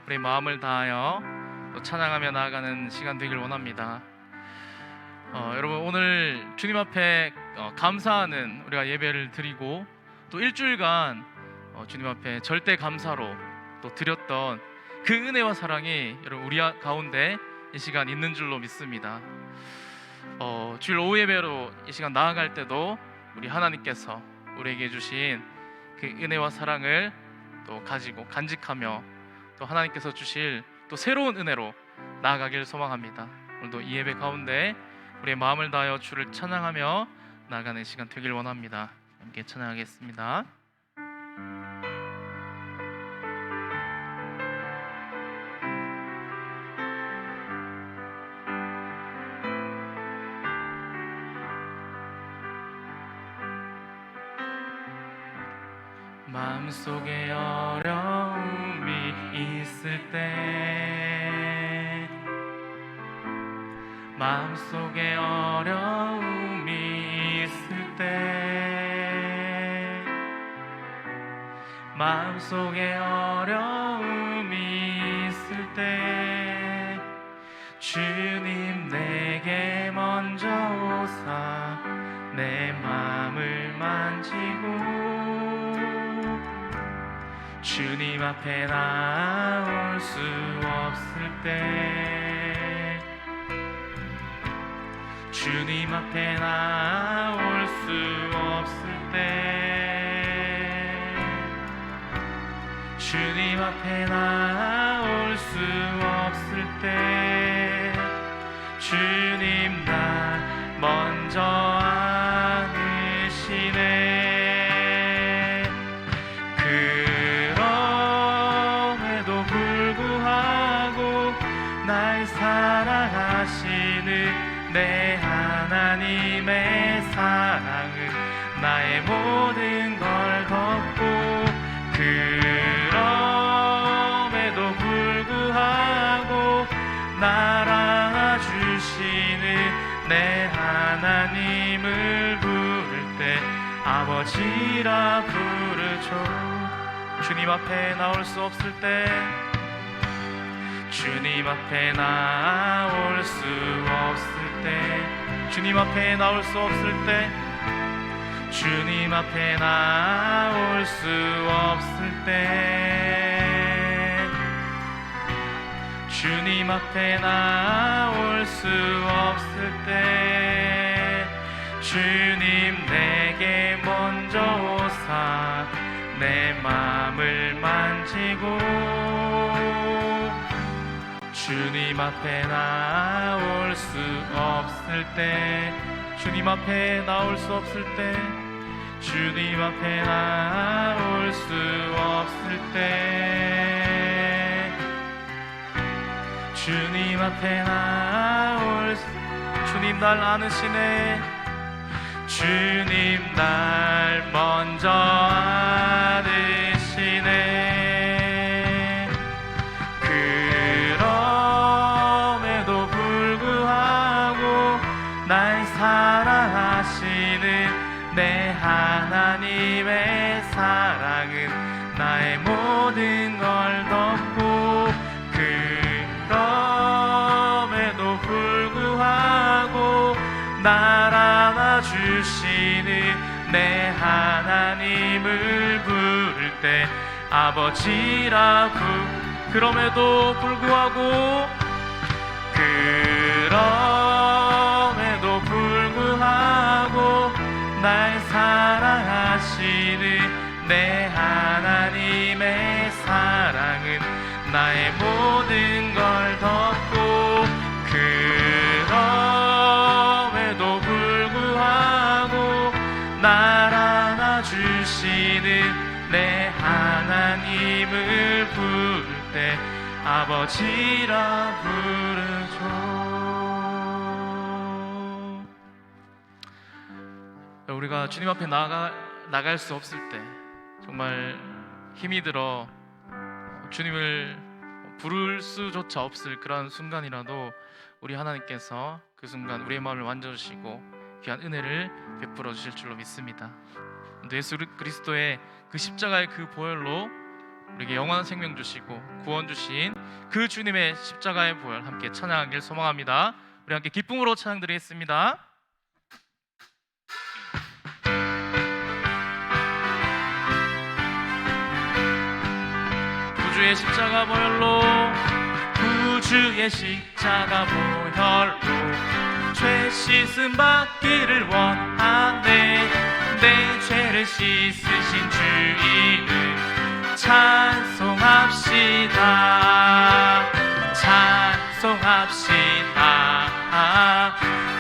우리 마음을 다하여 또 찬양하며 나아가는 시간 되길 원합니다. 여러분, 오늘 주님 앞에 감사하는 우리가 예배를 드리고 또 일주일간 주님 앞에 절대 감사로 또 드렸던 그 은혜와 사랑이 여러분 우리 가운데 이 시간 있는 줄로 믿습니다. 주일 오후 예배로 이 시간 나아갈 때도 우리 하나님께서 우리에게 주신 그 은혜와 사랑을 또 가지고 간직하며 또 하나님께서 주실 또 새로운 은혜로 나아가길 소망합니다. 오늘도 이 예배 가운데 우리의 마음을 다하여 주를 찬양하며 나아가는 시간 되길 원합니다. 함께 찬양하겠습니다. 마음속에 어려움이 있을 때, 마음속에 어려움이 있을 때, 마음속에 어려움이 있을 때 주님 내게 먼저 오사 내 마음을 만지고 주님 앞에 나올 수 없을 때, 주님 앞에 나올 수 없을 때, 주님 앞에 나올 수 없을 때 주님 날 먼저 안으시네. 날 사랑하시는 내 하나님의 사랑은 나의 모든 걸 덮고, 그럼에도 불구하고 날 안아주시는 내 하나님을 부를 때 아버지라 부르죠. 주님 앞에 나올 수 없을 때, 주님 앞에 나올 수 없을 때, 주님 앞에 나올 수 없을 때, 주님 앞에 나올 수 없을 때, 주님 앞에 나올 수 없을 때 주님 내게 먼저 오사 내 마음을 만지고 주님 앞에 나올 수 없을 때, 주님 앞에 나올 수 없을 때, 주님 앞에 나올 수 없을 때, 주님 앞에 나올 수, 주님 날 안으시네. 주님 날 먼저 안으시네. 날 사랑하시는 내 하나님의 사랑은 나의 모든 걸 덮고, 그럼에도 불구하고 날 안아주시는 내 하나님을 부를 때 아버지라 그럼에도 불구하고 날 사랑하시는 내 하나님의 사랑은 나의 모든 걸 덮고, 그럼에도 불구하고 날 안아주시는 내 하나님을 부를 때 아버지라 부르죠. 우리가 주님 앞에 나갈 수 없을 때, 정말 힘이 들어 주님을 부를 수조차 없을 그런 순간이라도 우리 하나님께서 그 순간 우리의 마음을 만져주시고 귀한 은혜를 베풀어 주실 줄로 믿습니다. 예수 그리스도의 그 십자가의 그 보혈로 우리에게 영원한 생명 주시고 구원 주신 그 주님의 십자가의 보혈 함께 찬양하길 소망합니다. 우리 함께 기쁨으로 찬양드리겠습니다. 구주의 십자가 보혈로, 구주의 십자가 보혈로 죄 씻음 받기를 원하네. 내 죄를 씻으신 주 이름 찬송합시다. 찬송합시다.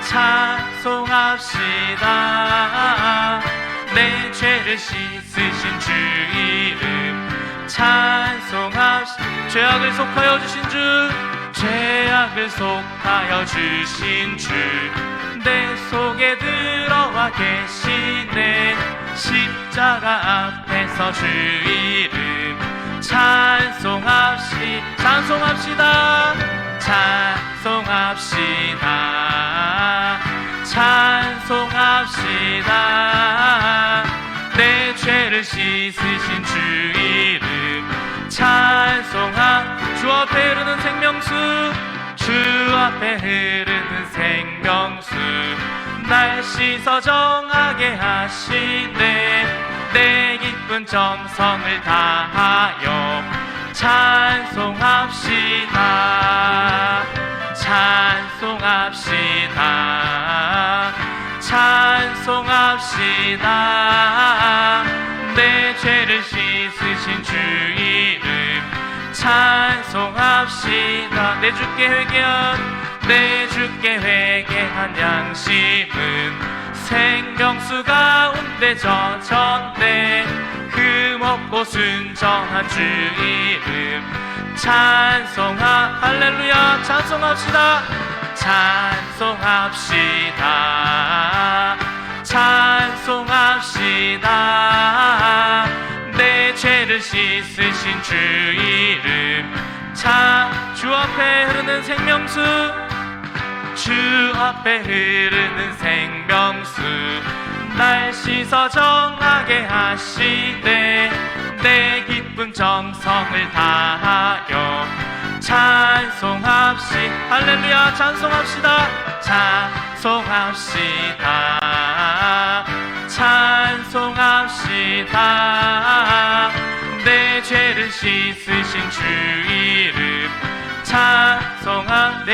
찬송합시다. 내 죄를 씻으신 주 이름 찬송합시다. 죄악을 속하여 주신 주, 죄악을 속하여 주신 주, 내 속에 들어와 계시네. 십자가 앞에서 주 이름 찬송합시다. 찬송합시다. 찬송합시다. 내 죄를 씻으신 주 이름 주 앞에 흐르는 생명수, 주 앞에 흐르는 생명수, 날 씻어 정하게 하시네. 내 기쁜 정성을 다하여 찬송합시다. 찬송합시다. 찬송합시다. 내 죄를 씻으신 주 이름 찬송합시다. 내 주께 회개한 양심은 생명수 가운데 젖었네. 그 먹고 순정한 주 이름 할렐루야 찬송합시다. 찬송합시다. 찬송합시다. 내 죄를 씻으신 주 이름 주 앞에 흐르는 생명수, 주 앞에 흐르는 생명수, 날 씻어 정하게 하시네. 내 기쁜 정성을 다하여 할렐루야 찬송합시다. 찬송합시다. 찬송합시다. 내 죄를 씻으신 주 이름 내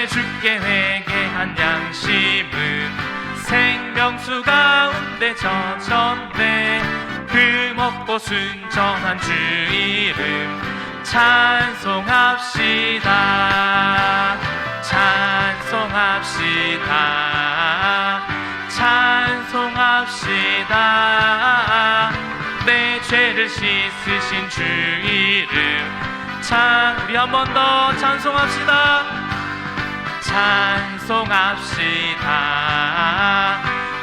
주께 회개한 양심은 생명수 가운데 젖었네. 그 먹고 순정한 주 이름 찬송합시다. 찬송합시다. 찬송합시다. 내 죄를 씻으신 주 이름 우리 한 번 더 찬송합시다. 찬송합시다.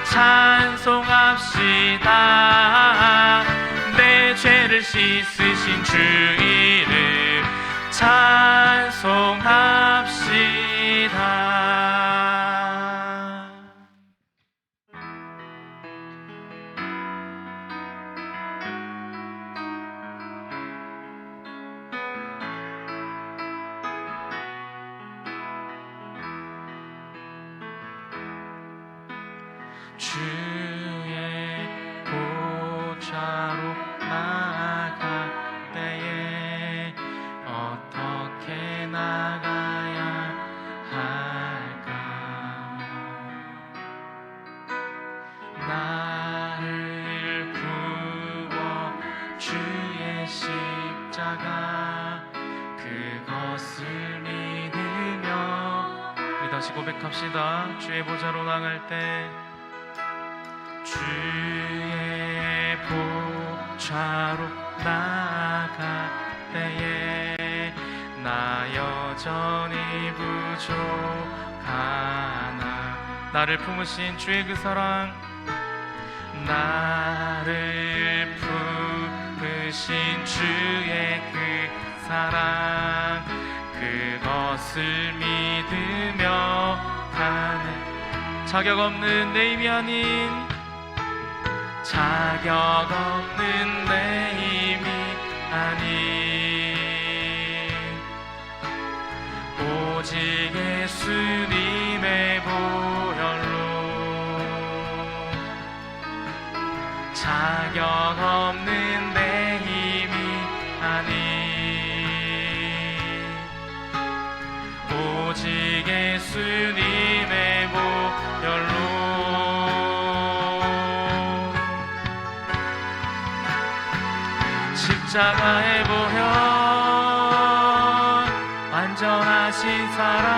찬송합시다. 내 죄를 씻으신 주 이름 찬송합시다. 주의 보좌로 나아갈 때에 어떻게 나가야 할까? 나를 구워 주의 십자가 그것을 믿으며 우리 다시 고백합시다. 주의 보좌로 나갈 때 주의 보좌로 나아갈 때에 나 여전히 부족하나. 나를 품으신 주의 그 사랑, 나를 품으신 주의 그 사랑, 그것을 믿으며 가는 자격 없는 내 힘이 아닌 자격 없는 내 힘이 아니 오직 예수님의 보혈로 자격 없는 내 힘이 아니 오직 예수님의 보혈로 십자가의 보혈 완전하신 사랑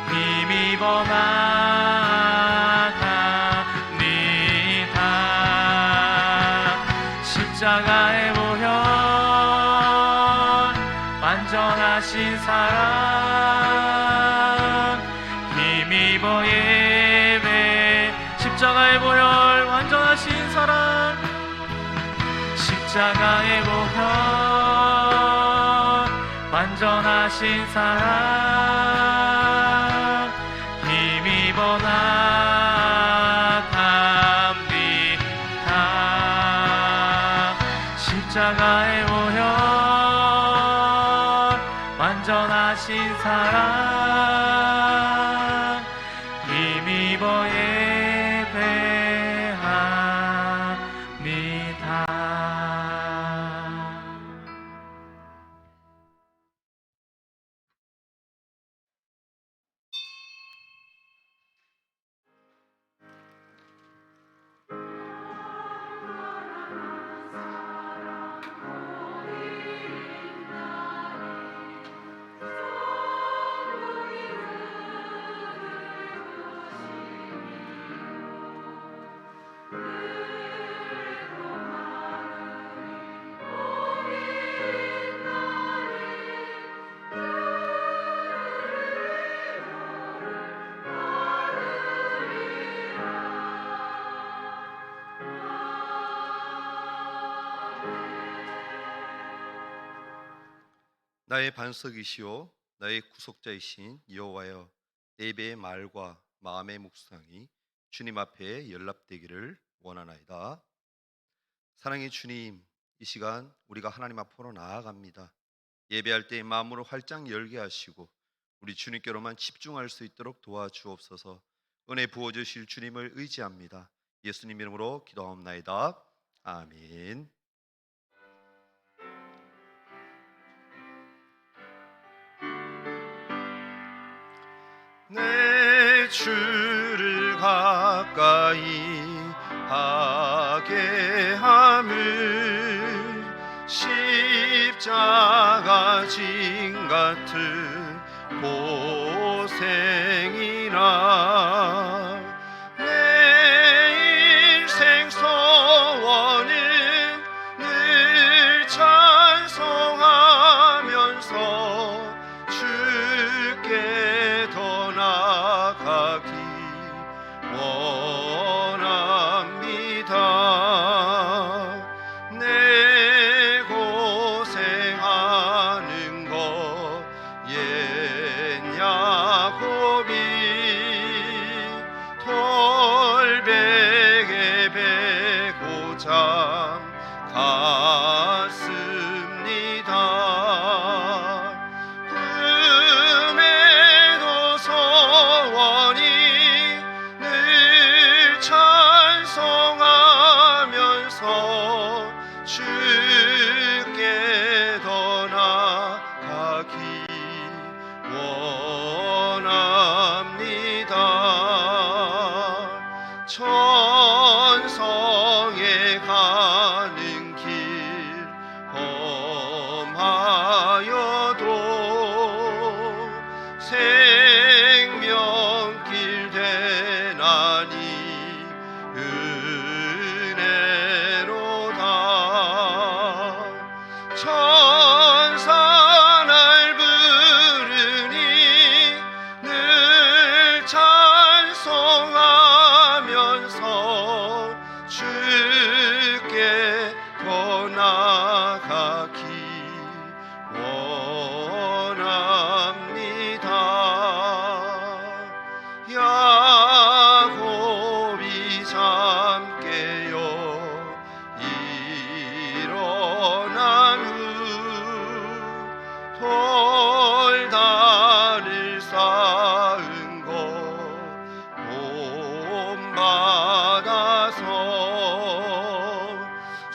힘입어 나갑니다. 십자가의 보혈 완전하신 사랑 힘입어 예배 십자가의 보혈 완전하신 사랑 십자가의 보혈 완전하신 사랑 힘입어 나갑니다. 십자가의 보혈 완전하신 사랑 힘입어 예배합니다. 나의 반석이시오 나의 구속자이신 여호와여, 예배의 말과 마음의 묵상이 주님 앞에 연락되기를 원하나이다. 사랑의 주님, 이 시간 우리가 하나님 앞으로 나아갑니다. 예배할 때 마음으로 활짝 열게 하시고 우리 주님께로만 집중할 수 있도록 도와주옵소서. 은혜 부어주실 주님을 의지합니다. 예수님 이름으로 기도하옵나이다. 아멘. 내 주를 가까이 하게 함을 십자가 진 같은 고생이나 내 인생 소원은 늘 찬송하면서 주께 더 나아가기 원합니다. 내 고생하는 것 옛 야곱이 돌베개 베고 잠갔습니다. 꿈에도 소원이 늘 찬송하면서 주께 더 나아가기 원합니다. 천성에 가는 길 험하여도 생명길 되나니 은혜로다.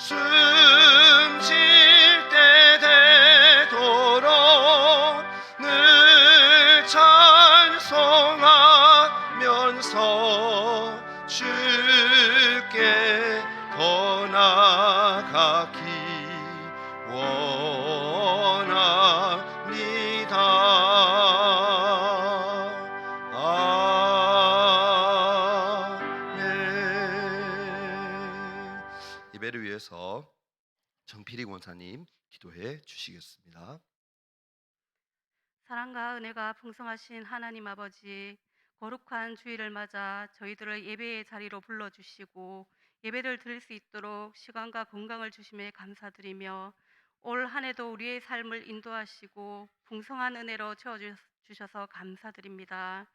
숨질 때 되도록 늘 찬송하면서 주께 더 나아가기 원합니다. 아멘. 예배를 위해서 정필희 권사님 기도해 주시겠습니다. 사랑과 은혜가 풍성하신 하나님 아버지, 거룩한 주일을 맞아 저희들을 예배의 자리로 불러주시고 예배를 드릴 수 있도록 시간과 건강을 주심에 감사드리며 올 한 해도 우리의 삶을 인도하시고 풍성한 은혜로 채워주셔서 감사드립니다.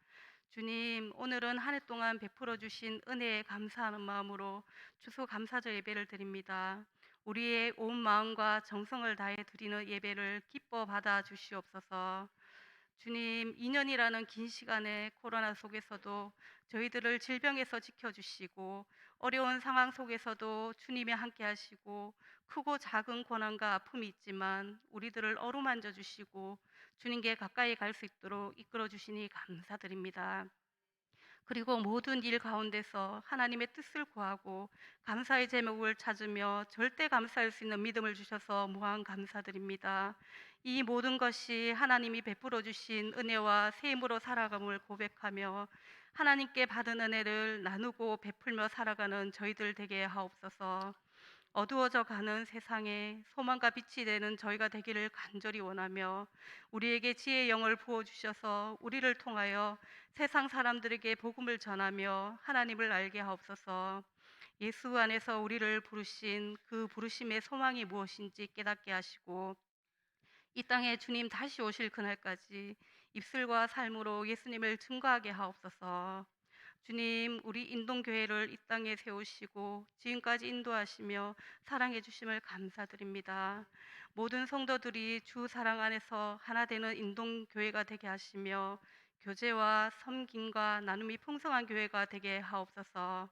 주님, 오늘은 한 해 동안 베풀어 주신 은혜에 감사하는 마음으로 추수감사절 예배를 드립니다. 우리의 온 마음과 정성을 다해 드리는 예배를 기뻐 받아 주시옵소서. 주님, 2년이라는 긴 시간에 코로나 속에서도 저희들을 질병에서 지켜주시고 어려운 상황 속에서도 주님이 함께 하시고 크고 작은 고난과 아픔이 있지만 우리들을 어루만져 주시고 주님께 가까이 갈 수 있도록 이끌어 주시니 감사드립니다. 그리고 모든 일 가운데서 하나님의 뜻을 구하고 감사의 제목을 찾으며 절대 감사할 수 있는 믿음을 주셔서 무한 감사드립니다. 이 모든 것이 하나님이 베풀어 주신 은혜와 새 힘으로 살아감을 고백하며 하나님께 받은 은혜를 나누고 베풀며 살아가는 저희들 되게 하옵소서. 어두워져 가는 세상에 소망과 빛이 되는 저희가 되기를 간절히 원하며 우리에게 지혜의 영을 부어주셔서 우리를 통하여 세상 사람들에게 복음을 전하며 하나님을 알게 하옵소서. 예수 안에서 우리를 부르신 그 부르심의 소망이 무엇인지 깨닫게 하시고 이 땅에 주님 다시 오실 그날까지 입술과 삶으로 예수님을 증거하게 하옵소서. 주님, 우리 인동교회를 이 땅에 세우시고 지금까지 인도하시며 사랑해 주심을 감사드립니다. 모든 성도들이 주 사랑 안에서 하나 되는 인동교회가 되게 하시며 교제와 섬김과 나눔이 풍성한 교회가 되게 하옵소서.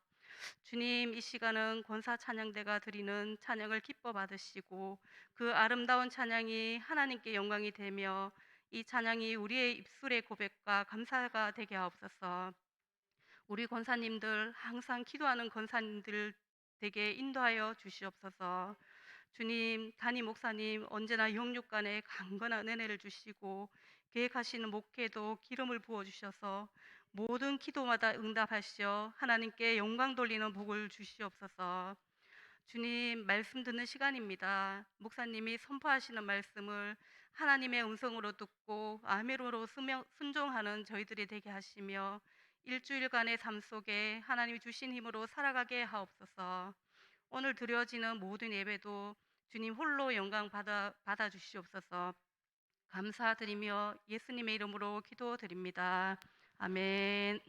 주님, 이 시간은 권사 찬양대가 드리는 찬양을 기뻐 받으시고 그 아름다운 찬양이 하나님께 영광이 되며 이 찬양이 우리의 입술의 고백과 감사가 되게 하옵소서. 우리 권사님들, 항상 기도하는 권사님들 되게 인도하여 주시옵소서. 주님, 담임 목사님 언제나 영육간에 강건한 은혜를 주시고 계획하시는 목회도 기름을 부어주셔서 모든 기도마다 응답하시어 하나님께 영광 돌리는 복을 주시옵소서. 주님, 말씀 듣는 시간입니다. 목사님이 선포하시는 말씀을 하나님의 음성으로 듣고 아멘으로 순종하는 저희들이 되게 하시며 일주일간의 삶 속에 하나님이 주신 힘으로 살아가게 하옵소서. 오늘 드려지는 모든 예배도 주님 홀로 영광 받아 주시옵소서. 감사드리며 예수님의 이름으로 기도드립니다. 아멘.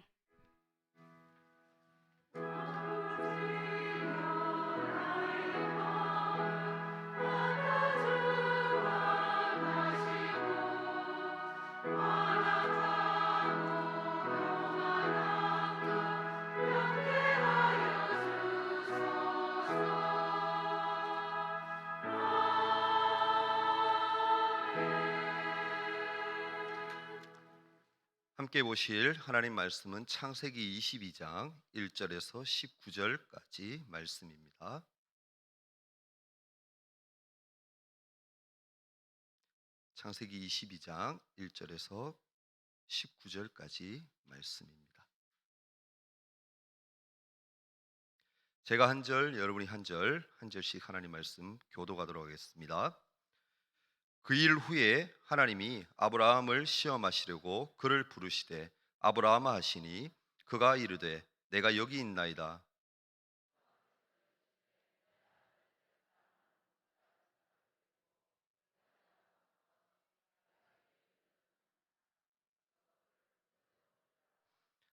함께 보실 하나님 말씀은 창세기 22장 1절에서 19절까지 말씀입니다. 창세기 22장 1절에서 19절까지 말씀입니다. 제가 한 절, 여러분이 한 절, 한 절씩 하나님 말씀 교도하도록 하겠습니다. 그 일 후에 하나님이 아브라함을 시험하시려고 그를 부르시되 아브라함아 하시니 그가 이르되 내가 여기 있나이다.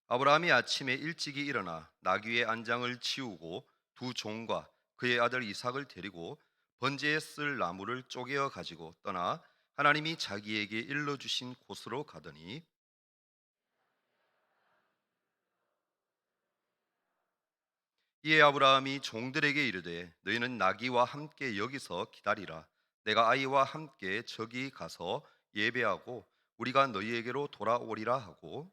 아브라함이 아침에 일찍이 일어나 나귀의 안장을 치우고 두 종과 그의 아들 이삭을 데리고 번제에 쓸 나무를 쪼개어 가지고 떠나 하나님이 자기에게 일러주신 곳으로 가더니 이에 아브라함이 종들에게 이르되 너희는 나귀와 함께 여기서 기다리라. 내가 아이와 함께 저기 가서 예배하고 우리가 너희에게로 돌아오리라 하고,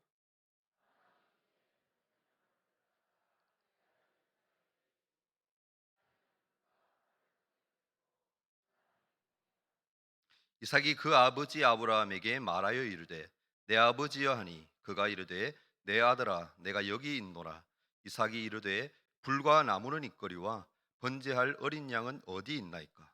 이삭이 그 아버지 아브라함에게 말하여 이르되 내 아버지여 하니, 그가 이르되 내 아들아 내가 여기 있노라. 이삭이 이르되 불과 나무는 있거리와 번제할 어린 양은 어디 있나이까.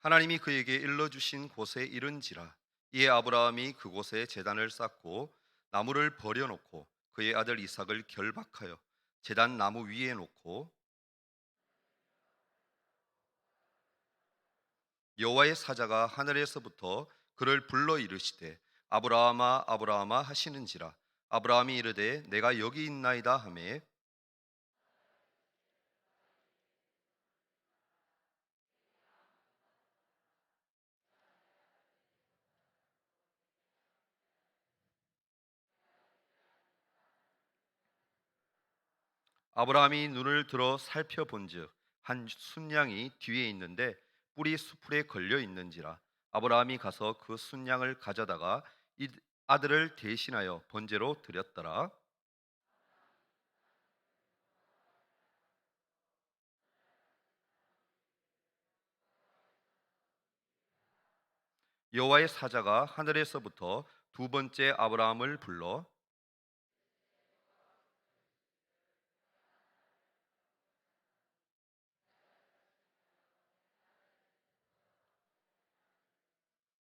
하나님이 그에게 일러주신 곳에 이른지라. 이에 아브라함이 그곳에 제단을 쌓고 나무를 버려놓고 그의 아들 이삭을 결박하여 제단 나무 위에 놓고, 여호와의 사자가 하늘에서부터 그를 불러 이르시되 아브라함아 아브라함아 하시는지라. 아브라함이 이르되 내가 여기 있나이다 하매, 아브라함이 눈을 들어 살펴본즉 한 순양이 뒤에 있는데 뿔이 수풀에 걸려 있는지라. 아브라함이 가서 그 순양을 가져다가 이 아들을 대신하여 번제로 드렸더라. 여호와의 사자가 하늘에서부터 두 번째 아브라함을 불러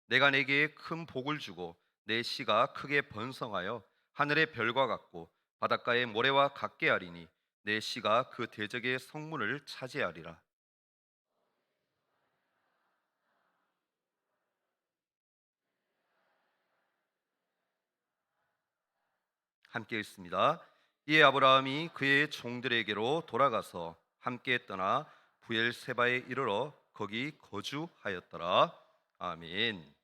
내가 내게 큰 복을 주고 내 씨가 크게 번성하여 하늘의 별과 같고 바닷가의 모래와 같게 하리니 내 씨가 그 대적의 성문을 차지하리라. 함께 읽습니다. 이에 아브라함이 그의 종들에게로 돌아가서 함께 떠나 부엘세바에 이르러 거기 거주하였더라. 아멘.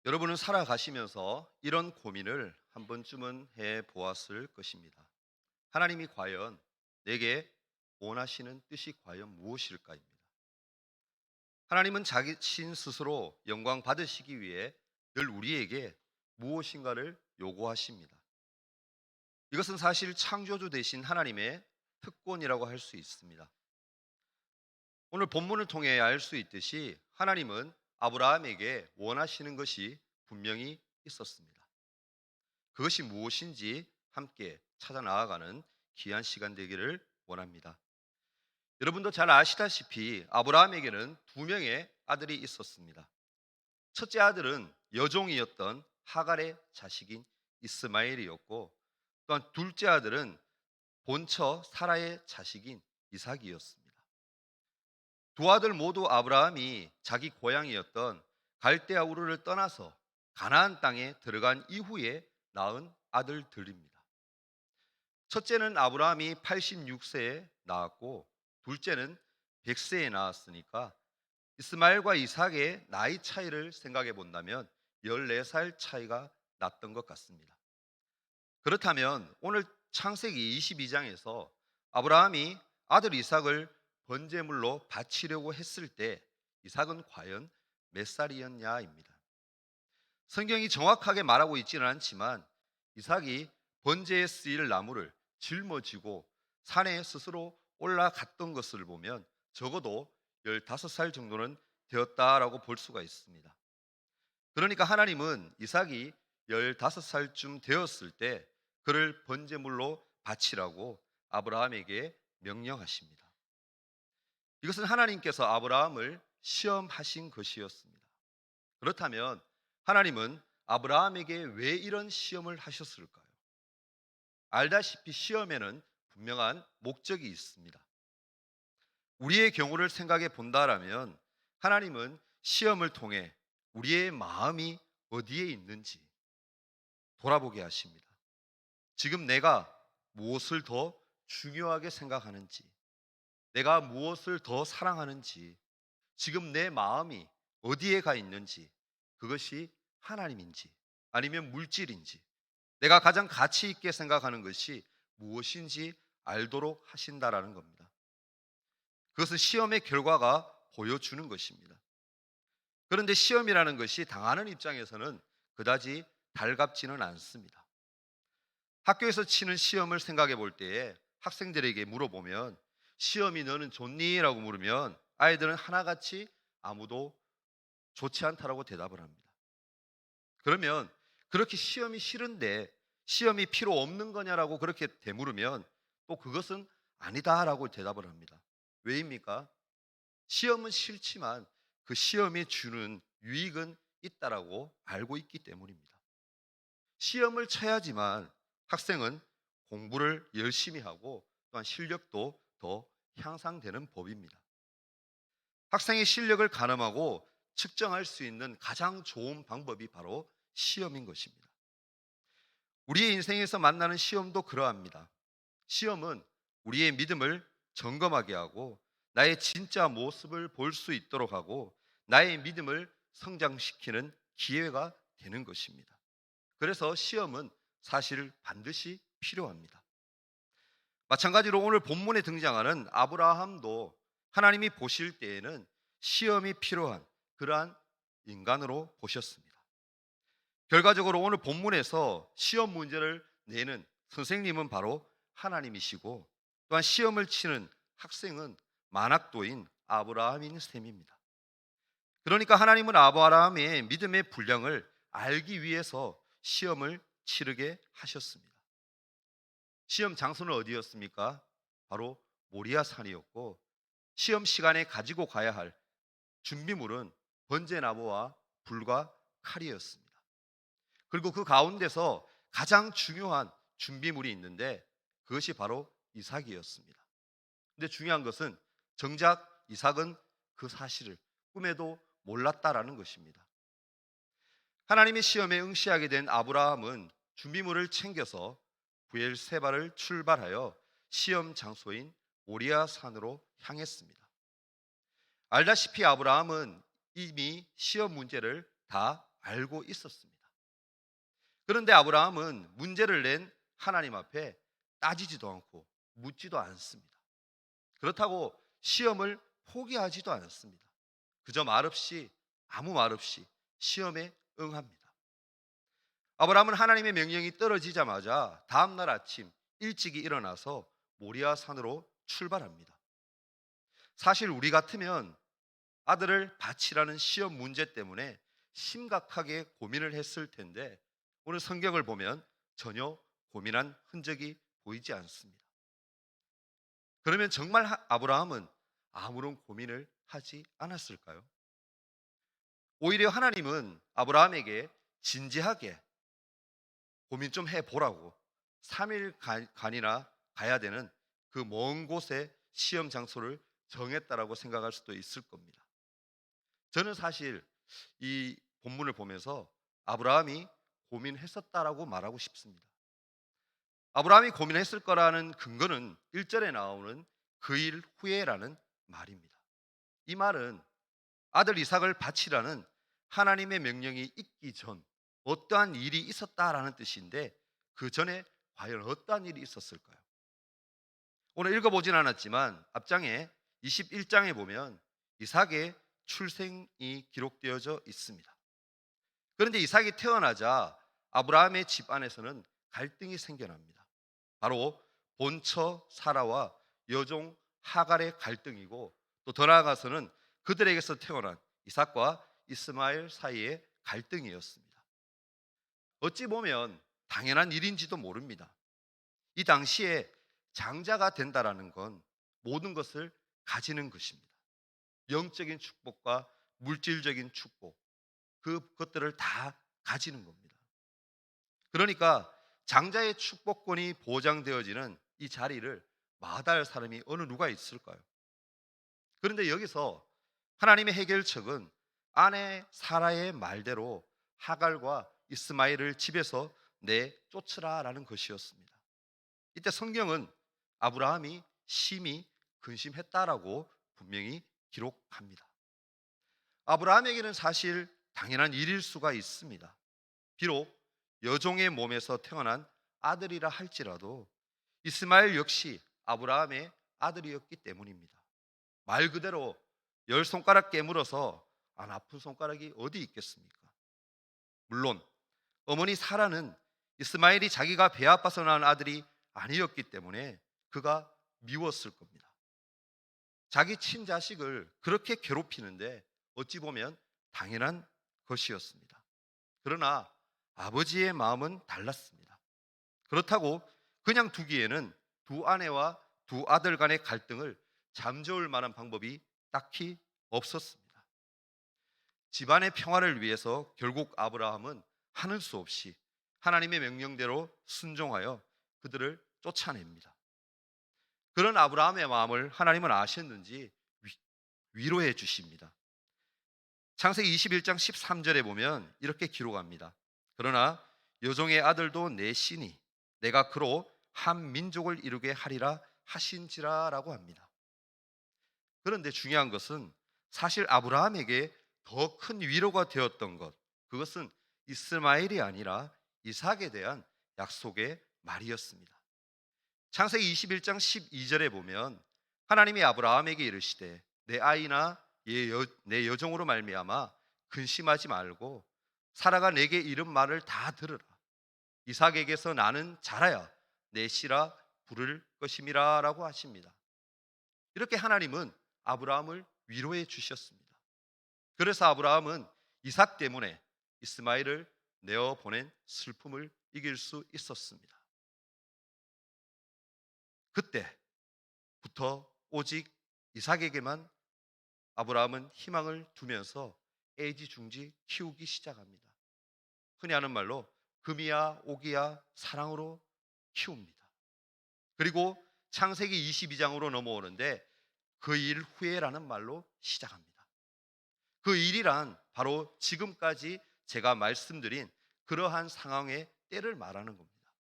여러분은 살아가시면서 이런 고민을 한 번쯤은 해 보았을 것입니다. 하나님이 과연 내게 원하시는 뜻이 과연 무엇일까입니다. 하나님은 자신 스스로 영광 받으시기 위해 늘 우리에게 무엇인가를 요구하십니다. 이것은 사실 창조주 되신 하나님의 특권이라고 할 수 있습니다. 오늘 본문을 통해 알 수 있듯이 하나님은 아브라함에게 원하시는 것이 분명히 있었습니다. 그것이 무엇인지 함께 찾아 나아가는 귀한 시간 되기를 원합니다. 여러분도 잘 아시다시피 아브라함에게는 두 명의 아들이 있었습니다. 첫째 아들은 여종이었던 하갈의 자식인 이스마엘이었고, 또한 둘째 아들은 본처 사라의 자식인 이삭이었습니다. 두 아들 모두 아브라함이 자기 고향이었던 갈대아 우르를 떠나서 가나안 땅에 들어간 이후에 낳은 아들들입니다. 첫째는 아브라함이 86세에 낳았고, 둘째는 100세에 낳았으니까 이스마엘과 이삭의 나이 차이를 생각해 본다면 14살 차이가 났던 것 같습니다. 그렇다면 오늘 창세기 22장에서 아브라함이 아들 이삭을 번제물로 바치려고 했을 때 이삭은 과연 몇 살이었냐입니다. 성경이 정확하게 말하고 있지는 않지만 이삭이 번제에 쓰일 나무를 짊어지고 산에 스스로 올라갔던 것을 보면 적어도 15살 정도는 되었다라고 볼 수가 있습니다. 그러니까 하나님은 이삭이 15살쯤 되었을 때 그를 번제물로 바치라고 아브라함에게 명령하십니다. 이것은 하나님께서 아브라함을 시험하신 것이었습니다. 그렇다면 하나님은 아브라함에게 왜 이런 시험을 하셨을까요? 알다시피 시험에는 분명한 목적이 있습니다. 우리의 경우를 생각해 본다라면 하나님은 시험을 통해 우리의 마음이 어디에 있는지 돌아보게 하십니다. 지금 내가 무엇을 더 중요하게 생각하는지, 내가 무엇을 더 사랑하는지, 지금 내 마음이 어디에 가 있는지, 그것이 하나님인지 아니면 물질인지, 내가 가장 가치 있게 생각하는 것이 무엇인지 알도록 하신다라는 겁니다. 그것은 시험의 결과가 보여주는 것입니다. 그런데 시험이라는 것이 당하는 입장에서는 그다지 달갑지는 않습니다. 학교에서 치는 시험을 생각해 볼 때에 학생들에게 물어보면 시험이 너는 좋니? 라고 물으면 아이들은 하나같이 아무도 좋지 않다라고 대답을 합니다. 그러면 그렇게 시험이 싫은데 시험이 필요 없는 거냐라고 그렇게 되물으면 또 그것은 아니다라고 대답을 합니다. 왜입니까? 시험은 싫지만 그 시험이 주는 유익은 있다라고 알고 있기 때문입니다. 시험을 쳐야지만 학생은 공부를 열심히 하고 또한 실력도 더 향상되는 법입니다. 학생의 실력을 가늠하고 측정할 수 있는 가장 좋은 방법이 바로 시험인 것입니다. 우리의 인생에서 만나는 시험도 그러합니다. 시험은 우리의 믿음을 점검하게 하고 나의 진짜 모습을 볼 수 있도록 하고 나의 믿음을 성장시키는 기회가 되는 것입니다. 그래서 시험은 사실 반드시 필요합니다. 마찬가지로 오늘 본문에 등장하는 아브라함도 하나님이 보실 때에는 시험이 필요한 그러한 인간으로 보셨습니다. 결과적으로 오늘 본문에서 시험 문제를 내는 선생님은 바로 하나님이시고 또한 시험을 치는 학생은 만학도인 아브라함인 셈입니다. 그러니까 하나님은 아브라함의 믿음의 분량을 알기 위해서 시험을 치르게 하셨습니다. 시험 장소는 어디였습니까? 바로 모리아 산이었고 시험 시간에 가지고 가야 할 준비물은 번제나무와 불과 칼이었습니다. 그리고 그 가운데서 가장 중요한 준비물이 있는데 그것이 바로 이삭이었습니다. 근데 중요한 것은 정작 이삭은 그 사실을 꿈에도 몰랐다라는 것입니다. 하나님의 시험에 응시하게 된 아브라함은 준비물을 챙겨서 부엘세바를 출발하여 시험 장소인 모리아 산으로 향했습니다. 알다시피 아브라함은 이미 시험 문제를 다 알고 있었습니다. 그런데 아브라함은 문제를 낸 하나님 앞에 따지지도 않고 묻지도 않습니다. 그렇다고 시험을 포기하지도 않습니다. 그저 말없이, 아무 말 없이 시험에 응합니다. 아브라함은 하나님의 명령이 떨어지자마자 다음날 아침 일찍이 일어나서 모리아 산으로 출발합니다. 사실 우리 같으면 아들을 바치라는 시험 문제 때문에 심각하게 고민을 했을 텐데 오늘 성경을 보면 전혀 고민한 흔적이 보이지 않습니다. 그러면 정말 아브라함은 아무런 고민을 하지 않았을까요? 오히려 하나님은 아브라함에게 진지하게 고민 좀 해보라고 3일간이나 가야 되는 그 먼 곳에 시험 장소를 정했다라고 생각할 수도 있을 겁니다. 저는 사실 이 본문을 보면서 아브라함이 고민했었다라고 말하고 싶습니다. 아브라함이 고민했을 거라는 근거는 1절에 나오는 그 일 후에라는 말입니다. 이 말은 아들 이삭을 바치라는 하나님의 명령이 있기 전 어떠한 일이 있었다라는 뜻인데 그 전에 과연 어떠한 일이 있었을까요? 오늘 읽어보진 않았지만 앞장에 21장에 보면 이삭의 출생이 기록되어져 있습니다. 그런데 이삭이 태어나자 아브라함의 집안에서는 갈등이 생겨납니다. 바로 본처 사라와 여종 하갈의 갈등이고 또 더 나아가서는 그들에게서 태어난 이삭과 이스마엘 사이의 갈등이었습니다. 어찌 보면 당연한 일인지도 모릅니다. 이 당시에 장자가 된다라는 건 모든 것을 가지는 것입니다. 영적인 축복과 물질적인 축복, 그것들을 다 가지는 겁니다. 그러니까 장자의 축복권이 보장되어지는 이 자리를 마다할 사람이 어느 누가 있을까요? 그런데 여기서 하나님의 해결책은 아내 사라의 말대로 하갈과 이스마엘을 집에서 내쫓으라라는 것이었습니다. 이때 성경은 아브라함이 심히 근심했다라고 분명히 기록합니다. 아브라함에게는 사실 당연한 일일 수가 있습니다. 비록 여종의 몸에서 태어난 아들이라 할지라도 이스마엘 역시 아브라함의 아들이었기 때문입니다. 말 그대로 10손가락 깨물어서 안 아픈 손가락이 어디 있겠습니까? 물론 어머니 사라는 이스마엘이 자기가 배 아파서 낳은 아들이 아니었기 때문에 그가 미웠을 겁니다. 자기 친자식을 그렇게 괴롭히는데 어찌 보면 당연한 것이었습니다. 그러나 아버지의 마음은 달랐습니다. 그렇다고 그냥 두기에는 두 아내와 두 아들 간의 갈등을 잠재울 만한 방법이 딱히 없었습니다. 집안의 평화를 위해서 결국 아브라함은 하는 수 없이 하나님의 명령대로 순종하여 그들을 쫓아냅니다. 그런 아브라함의 마음을 하나님은 아셨는지 위로해 주십니다. 창세기 21장 13절에 보면 이렇게 기록합니다. 그러나 여종의 아들도 내 신이 내가 그로 한 민족을 이루게 하리라 하신지라라고 합니다. 그런데 중요한 것은 사실 아브라함에게 더 큰 위로가 되었던 것, 그것은 이스마엘이 아니라 이삭에 대한 약속의 말이었습니다. 창세기 21장 12절에 보면 하나님이 아브라함에게 이르시되 내 아이나 내 여종으로 말미암아 근심하지 말고 사라가 내게 이른 말을 다 들으라. 이삭에게서 나는 자라야 내 씨라 부를 것임이라 라고 하십니다. 이렇게 하나님은 아브라함을 위로해 주셨습니다. 그래서 아브라함은 이삭 때문에 이스마엘을 내어 보낸 슬픔을 이길 수 있었습니다. 그때부터 오직 이삭에게만 아브라함은 희망을 두면서 애지중지 키우기 시작합니다. 흔히 하는 말로 금이야 오기야 사랑으로 키웁니다. 그리고 창세기 22장으로 넘어오는데 그 일 후에라는 말로 시작합니다. 그 일이란 바로 지금까지 제가 말씀드린 그러한 상황의 때를 말하는 겁니다.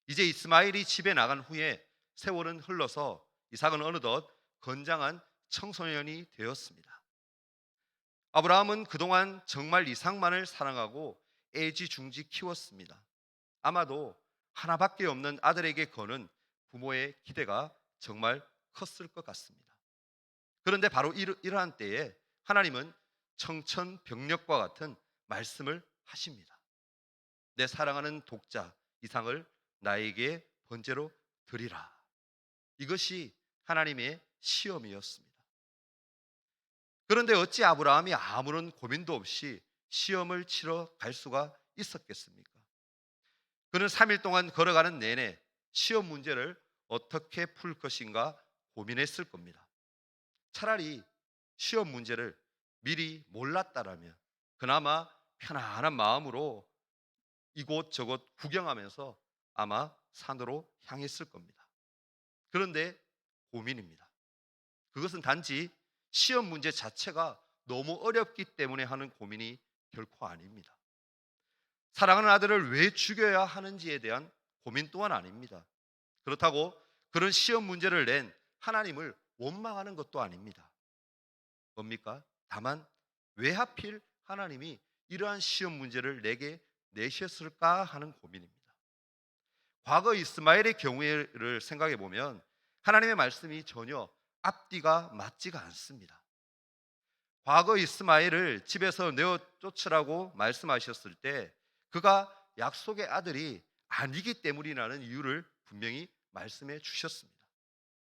이제 이스마엘이 집에 나간 후에 세월은 흘러서 이삭은 어느덧 건장한 청소년이 되었습니다. 아브라함은 그동안 정말 이삭만을 사랑하고 애지중지 키웠습니다. 아마도 하나밖에 없는 아들에게 거는 부모의 기대가 정말 컸을 것 같습니다. 그런데 바로 이러한 때에 하나님은 청천벽력과 같은 말씀을 하십니다. 내 사랑하는 독자 이삭을 나에게 번제로 드리라. 이것이 하나님의 시험이었습니다. 그런데 어찌 아브라함이 아무런 고민도 없이 시험을 치러 갈 수가 있었겠습니까? 그는 3일 동안 걸어가는 내내 시험 문제를 어떻게 풀 것인가 고민했을 겁니다. 차라리 시험 문제를 미리 몰랐다라면 그나마 편안한 마음으로 이곳저곳 구경하면서 아마 산으로 향했을 겁니다. 그런데 고민입니다. 그것은 단지 시험 문제 자체가 너무 어렵기 때문에 하는 고민이 결코 아닙니다. 사랑하는 아들을 왜 죽여야 하는지에 대한 고민 또한 아닙니다. 그렇다고 그런 시험 문제를 낸 하나님을 원망하는 것도 아닙니다. 뭡니까? 다만 왜 하필 하나님이 이러한 시험 문제를 내게 내셨을까 하는 고민입니다. 과거 이스마엘의 경우를 생각해 보면 하나님의 말씀이 전혀 앞뒤가 맞지가 않습니다. 과거 이스마엘을 집에서 내어 쫓으라고 말씀하셨을 때 그가 약속의 아들이 아니기 때문이라는 이유를 분명히 말씀해 주셨습니다.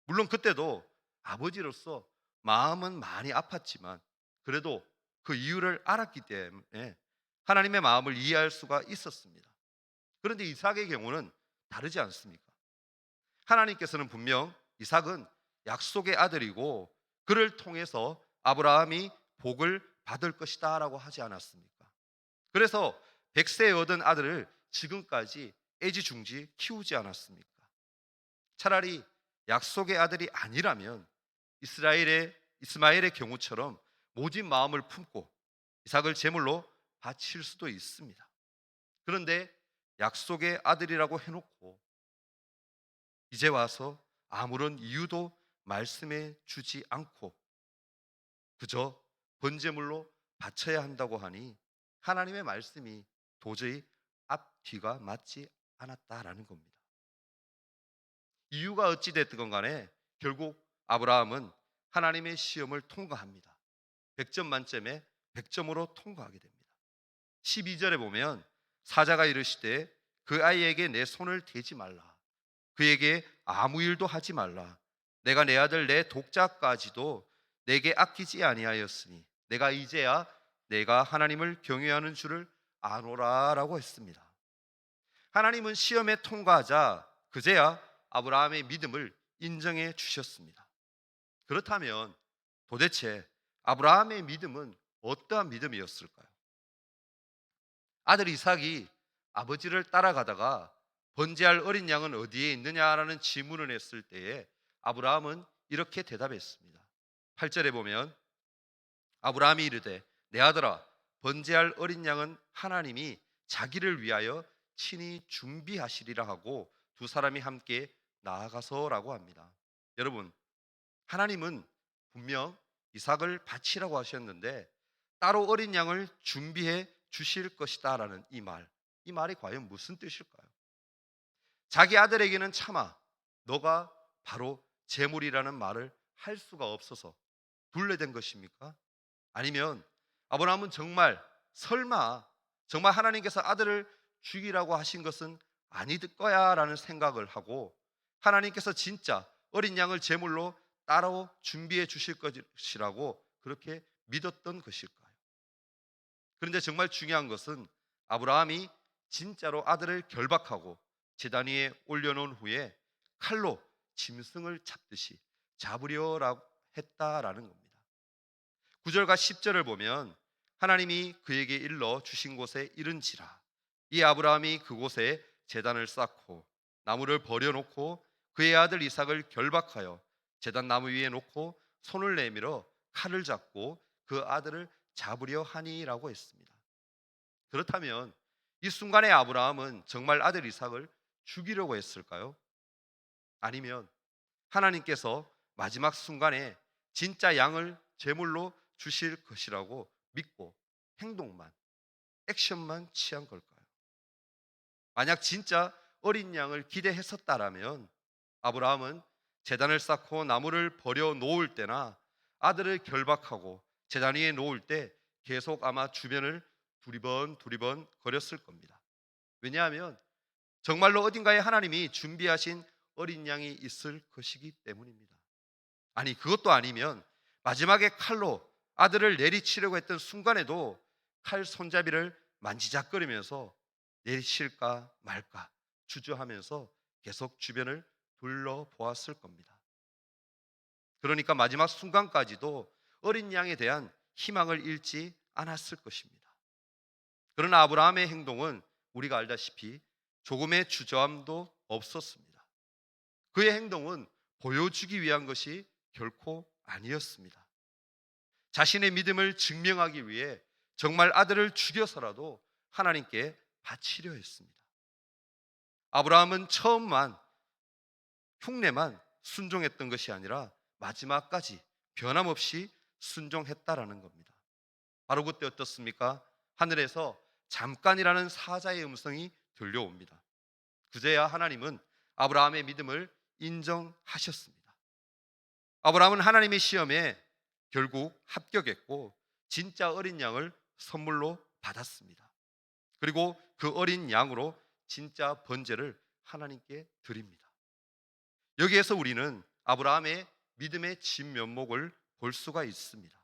물론 그때도 아버지로서 마음은 많이 아팠지만 그래도 그 이유를 알았기 때문에 하나님의 마음을 이해할 수가 있었습니다. 그런데 이삭의 경우는 다르지 않습니까? 하나님께서는 분명 이삭은 약속의 아들이고 그를 통해서 아브라함이 복을 받을 것이다 라고 하지 않았습니까? 그래서 100세에 얻은 아들을 지금까지 애지중지 키우지 않았습니까? 차라리 약속의 아들이 아니라면 이스마엘의 경우처럼 모진 마음을 품고 이삭을 제물로 바칠 수도 있습니다. 그런데 약속의 아들이라고 해놓고 이제 와서 아무런 이유도 말씀해 주지 않고 그저 번제물로 바쳐야 한다고 하니 하나님의 말씀이 도저히 앞뒤가 맞지 않았다라는 겁니다. 이유가 어찌 됐든 간에 결국 아브라함은 하나님의 시험을 통과합니다. 100점 만점에 100점으로 통과하게 됩니다. 12절에 보면 사자가 이르시되 그 아이에게 내 손을 대지 말라. 그에게 아무 일도 하지 말라. 내가 내 아들 내 독자까지도 내게 아끼지 아니하였으니 내가 이제야 내가 하나님을 경외하는 줄을 아노라라고 했습니다. 하나님은 시험에 통과하자 그제야 아브라함의 믿음을 인정해 주셨습니다. 그렇다면 도대체 아브라함의 믿음은 어떠한 믿음이었을까요? 아들 이삭이 아버지를 따라가다가 번제할 어린 양은 어디에 있느냐라는 질문을 했을 때에 아브라함은 이렇게 대답했습니다. 8절에 보면 아브라함이 이르되 내 아들아 번제할 어린 양은 하나님이 자기를 위하여 친히 준비하시리라 하고 두 사람이 함께 나아가서라고 합니다. 여러분, 하나님은 분명 이삭을 바치라고 하셨는데 따로 어린 양을 준비해 주실 것이다라는 이 말이 과연 무슨 뜻일까요? 자기 아들에게는 차마 너가 바로 제물이라는 말을 할 수가 없어서 둘레댄 것입니까? 아니면 아브라함은 설마 정말 하나님께서 아들을 죽이라고 하신 것은 아닐 거야라는 생각을 하고 하나님께서 진짜 어린 양을 제물로 따로 준비해 주실 것이라고 그렇게 믿었던 것일까요? 그런데 정말 중요한 것은 아브라함이 진짜로 아들을 결박하고 제단 위에 올려놓은 후에 칼로 짐승을 잡듯이 잡으려고 했다라는 겁니다. 9절과 10절을 보면 하나님이 그에게 일러 주신 곳에 이른지라 이 아브라함이 그곳에 제단을 쌓고 나무를 버려놓고 그의 아들 이삭을 결박하여 제단 나무 위에 놓고 손을 내밀어 칼을 잡고 그 아들을 잡으려 하니라고 했습니다. 그렇다면 이 순간에 아브라함은 정말 아들 이삭을 죽이려고 했을까요? 아니면 하나님께서 마지막 순간에 진짜 양을 제물로 주실 것이라고 믿고 행동만, 액션만 취한 걸까요? 만약 진짜 어린 양을 기대했었다라면 아브라함은 제단을 쌓고 나무를 버려 놓을 때나 아들을 결박하고 제단 위에 놓을 때 계속 아마 주변을 두리번 거렸을 겁니다. 왜냐하면 정말로 어딘가에 하나님이 준비하신 어린 양이 있을 것이기 때문입니다. 아니, 그것도 아니면 마지막에 칼로 아들을 내리치려고 했던 순간에도 칼 손잡이를 만지작거리면서 내리칠까 말까 주저하면서 계속 주변을 둘러보았을 겁니다. 그러니까 마지막 순간까지도 어린 양에 대한 희망을 잃지 않았을 것입니다. 그러나 아브라함의 행동은 우리가 알다시피 조금의 주저함도 없었습니다. 그의 행동은 보여주기 위한 것이 결코 아니었습니다. 자신의 믿음을 증명하기 위해 정말 아들을 죽여서라도 하나님께 바치려 했습니다. 아브라함은 처음만 흉내만 순종했던 것이 아니라 마지막까지 변함없이 순종했다라는 겁니다. 바로 그때 어떻습니까? 하늘에서 잠깐이라는 사자의 음성이 들려옵니다. 그제야 하나님은 아브라함의 믿음을 인정하셨습니다. 아브라함은 하나님의 시험에 결국 합격했고 진짜 어린 양을 선물로 받았습니다. 그리고 그 어린 양으로 진짜 번제를 하나님께 드립니다. 여기에서 우리는 아브라함의 믿음의 진면목을 볼 수가 있습니다.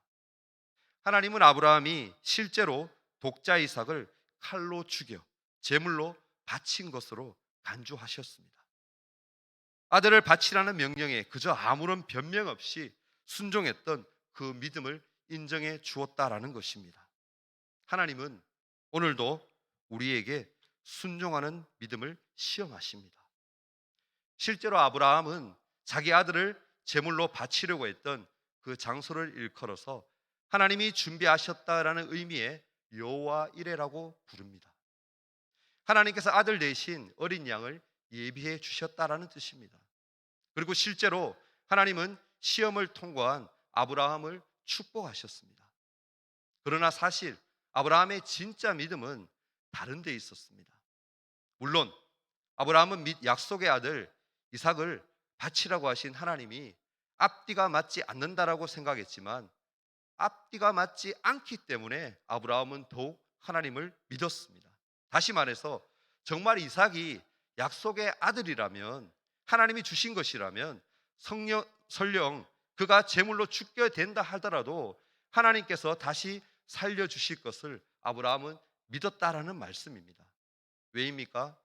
하나님은 아브라함이 실제로 독자 이삭을 칼로 죽여 제물로 바친 것으로 간주하셨습니다. 아들을 바치라는 명령에 그저 아무런 변명 없이 순종했던 그 믿음을 인정해 주었다라는 것입니다. 하나님은 오늘도 우리에게 순종하는 믿음을 시험하십니다. 실제로 아브라함은 자기 아들을 제물로 바치려고 했던 그 장소를 일컬어서 하나님이 준비하셨다라는 의미의 여호와 이레라고 부릅니다. 하나님께서 아들 대신 어린 양을 예비해 주셨다라는 뜻입니다. 그리고 실제로 하나님은 시험을 통과한 아브라함을 축복하셨습니다. 그러나 사실 아브라함의 진짜 믿음은 다른 데 있었습니다. 물론 아브라함은 약속의 아들 이삭을 바치라고 하신 하나님이 앞뒤가 맞지 않는다라고 생각했지만 앞뒤가 맞지 않기 때문에 아브라함은 더욱 하나님을 믿었습니다. 다시 말해서 정말 이삭이 약속의 아들이라면 하나님이 주신 것이라면 설령 그가 제물로 죽게 된다 하더라도 하나님께서 다시 살려주실 것을 아브라함은 믿었다라는 말씀입니다. 왜입니까?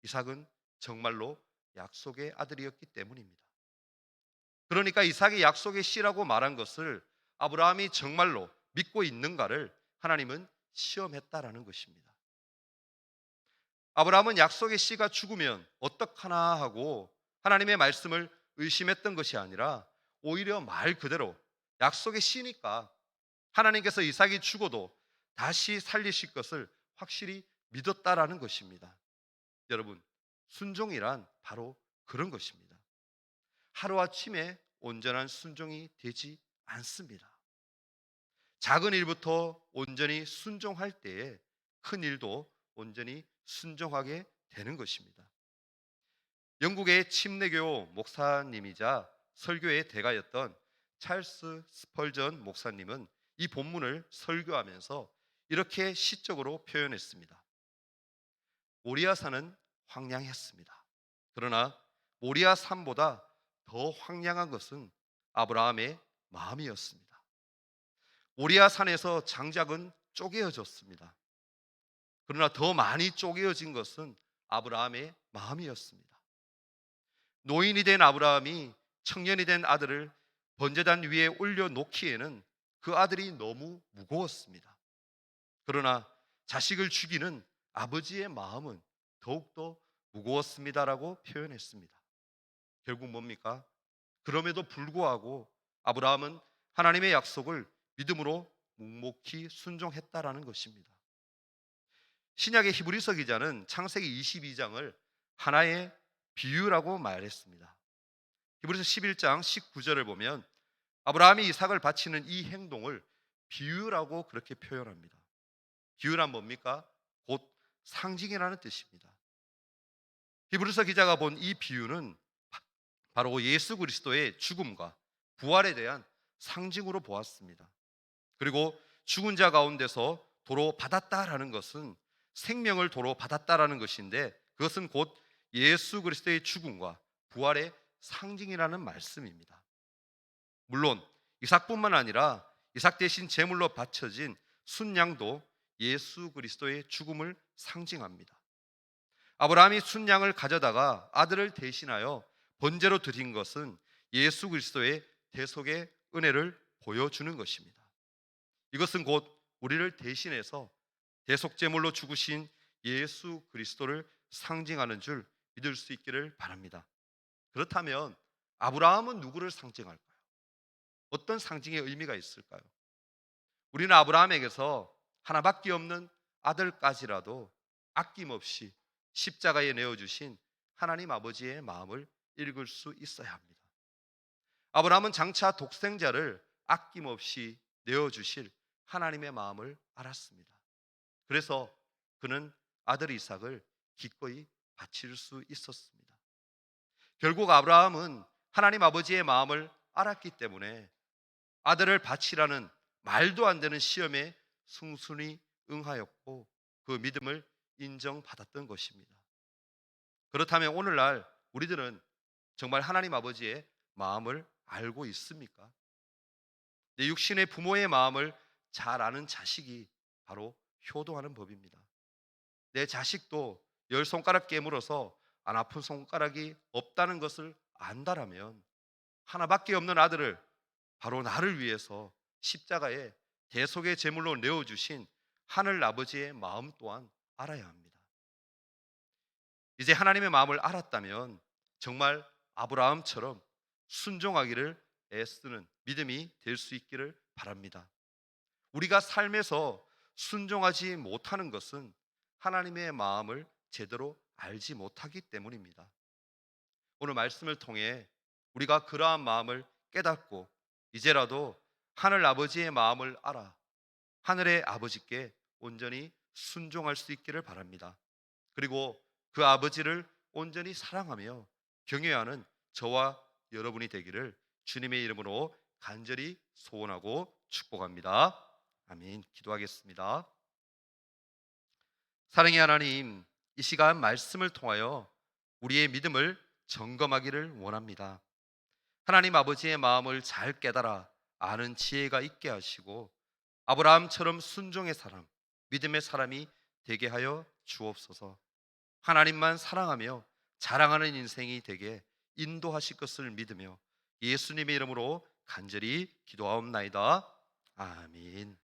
이삭은 정말로 약속의 아들이었기 때문입니다. 그러니까 이삭이 약속의 씨라고 말한 것을 아브라함이 정말로 믿고 있는가를 하나님은 시험했다라는 것입니다. 아브라함은 약속의 씨가 죽으면 어떡하나 하고 하나님의 말씀을 의심했던 것이 아니라 오히려 말 그대로 약속의 씨니까 하나님께서 이삭이 죽어도 다시 살리실 것을 확실히 믿었다라는 것입니다. 여러분, 순종이란 바로 그런 것입니다. 하루아침에 온전한 순종이 되지 않습니다. 작은 일부터 온전히 순종할 때에 큰 일도 온전히 순종하게 되는 것입니다. 영국의 침례교 목사님이자 설교의 대가였던 찰스 스펄전 목사님은 이 본문을 설교하면서 이렇게 시적으로 표현했습니다. 모리아 산은 황량했습니다. 그러나 모리아 산보다 더 황량한 것은 아브라함의 마음이었습니다. 모리아 산에서 장작은 쪼개어졌습니다. 그러나 더 많이 쪼개어진 것은 아브라함의 마음이었습니다. 노인이 된 아브라함이 청년이 된 아들을 번제단 위에 올려놓기에는 그 아들이 너무 무거웠습니다. 그러나 자식을 죽이는 아버지의 마음은 더욱더 무거웠습니다라고 표현했습니다. 결국 뭡니까? 그럼에도 불구하고 아브라함은 하나님의 약속을 믿음으로 묵묵히 순종했다라는 것입니다. 신약의 히브리서 기자는 창세기 22장을 하나의 비유라고 말했습니다. 히브리서 11장 19절을 보면 아브라함이 이삭을 바치는 이 행동을 비유라고 그렇게 표현합니다. 비유란 뭡니까? 곧 상징이라는 뜻입니다. 히브리서 기자가 본 이 비유는 바로 예수 그리스도의 죽음과 부활에 대한 상징으로 보았습니다. 그리고 죽은 자 가운데서 도로 받았다라는 것은 생명을 도로 받았다라는 것인데, 그것은 곧 예수 그리스도의 죽음과 부활의 상징이라는 말씀입니다. 물론 이삭뿐만 아니라 이삭 대신 제물로 바쳐진 순양도 예수 그리스도의 죽음을 상징합니다. 아브라함이 순양을 가져다가 아들을 대신하여 번제로 드린 것은 예수 그리스도의 대속의 은혜를 보여주는 것입니다. 이것은 곧 우리를 대신해서 대속제물로 죽으신 예수 그리스도를 상징하는 줄 믿을 수 있기를 바랍니다. 그렇다면 아브라함은 누구를 상징할까요? 어떤 상징의 의미가 있을까요? 우리는 아브라함에게서 하나밖에 없는 아들까지라도 아낌없이 십자가에 내어주신 하나님 아버지의 마음을 읽을 수 있어야 합니다. 아브라함은 장차 독생자를 아낌없이 내어주실 하나님의 마음을 알았습니다. 그래서 그는 아들 이삭을 기꺼이 바칠 수 있었습니다. 결국 아브라함은 하나님 아버지의 마음을 알았기 때문에 아들을 바치라는 말도 안 되는 시험에 순순히 응하였고 그 믿음을 인정받았던 것입니다. 그렇다면 오늘날 우리들은 정말 하나님 아버지의 마음을 알고 있습니까? 내 육신의 부모의 마음을 잘 아는 자식이 바로 효도하는 법입니다. 내 자식도 10손가락 깨물어서 안 아픈 손가락이 없다는 것을 안다라면 하나밖에 없는 아들을 바로 나를 위해서 십자가에 대속의 제물로 내어주신 하늘 아버지의 마음 또한 알아야 합니다. 이제 하나님의 마음을 알았다면 정말 아브라함처럼 순종하기를 애쓰는 믿음이 될 수 있기를 바랍니다. 우리가 삶에서 순종하지 못하는 것은 하나님의 마음을 제대로 알지 못하기 때문입니다. 오늘 말씀을 통해 우리가 그러한 마음을 깨닫고 이제라도 하늘 아버지의 마음을 알아 하늘의 아버지께 온전히 순종할 수 있기를 바랍니다. 그리고 그 아버지를 온전히 사랑하며 경외하는 저와 여러분이 되기를 주님의 이름으로 간절히 소원하고 축복합니다. 아멘. 기도하겠습니다. 사랑의 하나님, 이 시간 말씀을 통하여 우리의 믿음을 점검하기를 원합니다. 하나님 아버지의 마음을 잘 깨달아 아는 지혜가 있게 하시고 아브라함처럼 순종의 사람, 믿음의 사람이 되게 하여 주옵소서. 하나님만 사랑하며 자랑하는 인생이 되게 인도하실 것을 믿으며 예수님의 이름으로 간절히 기도하옵나이다. 아멘.